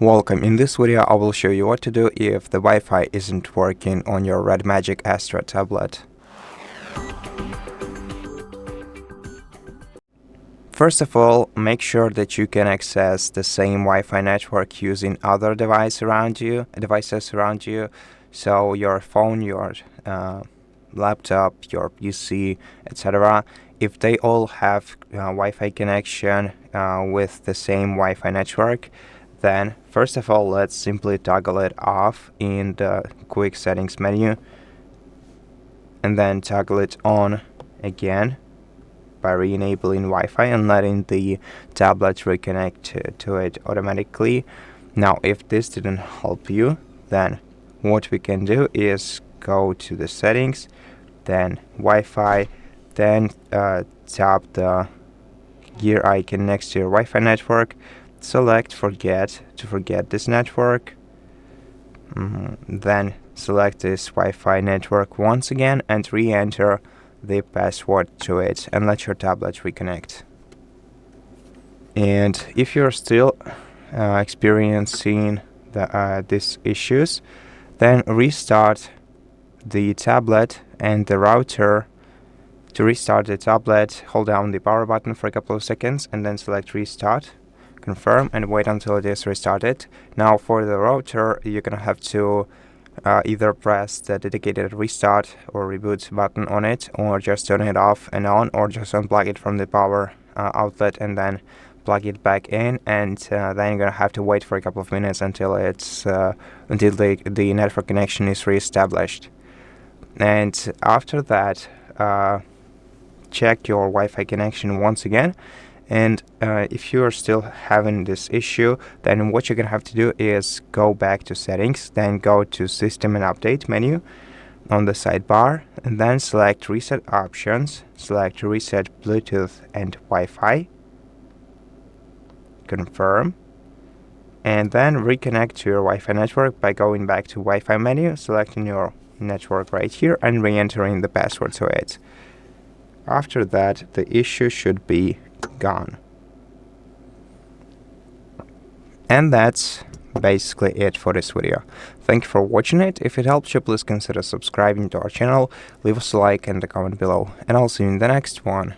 Welcome. In this video I will show you what to do if the Wi-Fi isn't working on your Red Magic Astra tablet. First of all, make sure that you can access the same Wi-Fi network using other devices around you. So your phone, your laptop, your PC, etc. If they all have Wi-Fi connection with the same Wi-Fi network, then first of all, let's simply toggle it off in the quick settings menu and then toggle it on again by re-enabling Wi-Fi and letting the tablet reconnect to it automatically. Now, if this didn't help you, then what we can do is go to the settings, then Wi-Fi, then tap the gear icon next to your Wi-Fi network, select forget this network, then select this Wi-Fi network once again and re-enter the password to it and let your tablet reconnect. And if you're still experiencing these issues, then restart the tablet and the router. To restart the tablet, hold down the power button for a couple of seconds and then select restart, confirm, and wait until it is restarted. Now for the router, you're gonna have to either press the dedicated restart or reboot button on it, or just turn it off and on, or just unplug it from the power outlet and then plug it back in, and then you're gonna have to wait for a couple of minutes until the network connection is reestablished. And after that, check your Wi-Fi connection once again. And if you are still having this issue, then what you're gonna have to do is go back to settings, then go to System and Update menu on the sidebar, and then select Reset Options, select Reset Bluetooth and Wi-Fi, confirm, and then reconnect to your Wi-Fi network by going back to Wi-Fi menu, selecting your network right here, and re-entering the password to it. After that, the issue should be gone. And that's basically it for this video. Thank you for watching it. If it helped you, please consider subscribing to our channel, leave us a like and a comment below, and I'll see you in the next one.